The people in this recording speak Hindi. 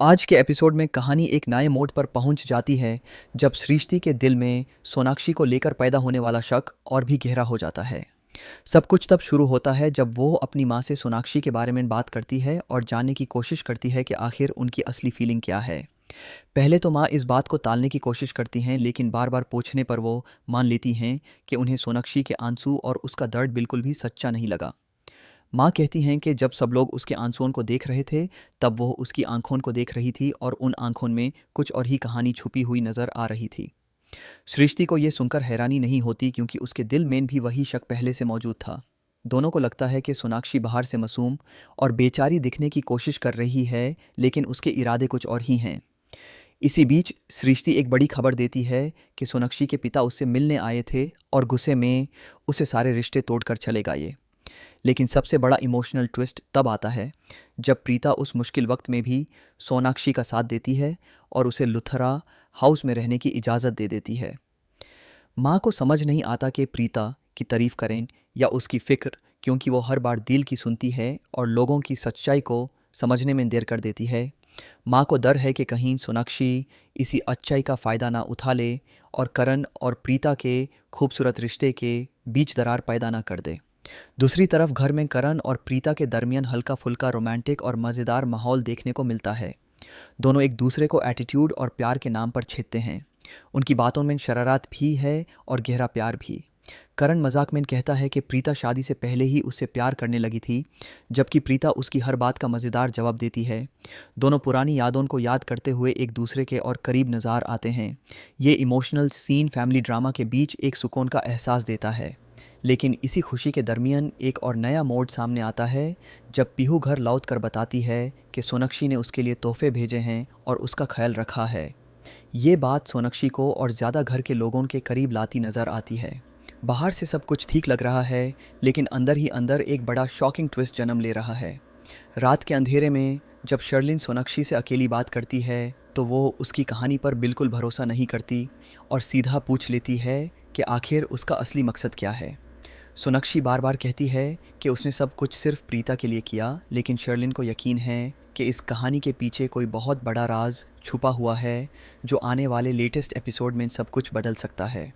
आज के एपिसोड में कहानी एक नए मोड़ पर पहुंच जाती है जब सृष्टि के दिल में सोनाक्षी को लेकर पैदा होने वाला शक और भी गहरा हो जाता है। सब कुछ तब शुरू होता है जब वो अपनी माँ से सोनाक्षी के बारे में बात करती है और जानने की कोशिश करती है कि आखिर उनकी असली फीलिंग क्या है। पहले तो माँ इस बात को टालने की कोशिश करती हैं, लेकिन बार बार पूछने पर वो मान लेती हैं कि उन्हें सोनाक्षी के आंसू और उसका दर्द बिल्कुल भी सच्चा नहीं लगा। माँ कहती हैं कि जब सब लोग उसके आंसुओं को देख रहे थे, तब वो उसकी आंखों को देख रही थी और उन आंखों में कुछ और ही कहानी छुपी हुई नजर आ रही थी। सृष्टि को ये सुनकर हैरानी नहीं होती, क्योंकि उसके दिल में भी वही शक पहले से मौजूद था। दोनों को लगता है कि सोनाक्षी बाहर से मासूम और बेचारी दिखने की कोशिश कर रही है, लेकिन उसके इरादे कुछ और ही हैं। इसी बीच सृष्टि एक बड़ी खबर देती है कि सोनाक्षी के पिता उससे मिलने आए थे और गुस्से में उसे सारे रिश्ते तोड़कर चले गए। लेकिन सबसे बड़ा इमोशनल ट्विस्ट तब आता है जब प्रीता उस मुश्किल वक्त में भी सोनाक्षी का साथ देती है और उसे लुथरा हाउस में रहने की इजाज़त दे देती है। माँ को समझ नहीं आता कि प्रीता की तारीफ करें या उसकी फ़िक्र, क्योंकि वो हर बार दिल की सुनती है और लोगों की सच्चाई को समझने में देर कर देती है। माँ को डर है कि कहीं सोनाक्षी इसी अच्छाई का फ़ायदा ना उठा ले और करण और प्रीता के खूबसूरत रिश्ते के बीच दरार पैदा ना कर दे। दूसरी तरफ घर में करण और प्रीता के दरमियान हल्का फुल्का रोमांटिक और मज़ेदार माहौल देखने को मिलता है। दोनों एक दूसरे को एटीट्यूड और प्यार के नाम पर छेड़ते हैं। उनकी बातों में शरारत भी है और गहरा प्यार भी। करण मजाक में कहता है कि प्रीता शादी से पहले ही उससे प्यार करने लगी थी, जबकि प्रीता उसकी हर बात का मज़ेदार जवाब देती है। दोनों पुरानी यादों को याद करते हुए एक दूसरे के और करीब नज़र आते हैं। ये इमोशनल सीन फैमिली ड्रामा के बीच एक सुकून का एहसास देता है। लेकिन इसी खुशी के दरमियान एक और नया मोड़ सामने आता है जब पीहू घर लौट कर बताती है कि सोनाक्षी ने उसके लिए तोहफे भेजे हैं और उसका ख्याल रखा है। ये बात सोनाक्षी को और ज़्यादा घर के लोगों के करीब लाती नज़र आती है। बाहर से सब कुछ ठीक लग रहा है, लेकिन अंदर ही अंदर एक बड़ा शॉकिंग ट्विस्ट जन्म ले रहा है। रात के अंधेरे में जब शर्लिन सोनाक्षी से अकेली बात करती है, तो वो उसकी कहानी पर बिल्कुल भरोसा नहीं करती और सीधा पूछ लेती है कि आखिर उसका असली मकसद क्या है। सोनाक्षी बार बार कहती है कि उसने सब कुछ सिर्फ प्रीता के लिए किया, लेकिन शर्लिन को यकीन है कि इस कहानी के पीछे कोई बहुत बड़ा राज छुपा हुआ है जो आने वाले लेटेस्ट एपिसोड में सब कुछ बदल सकता है।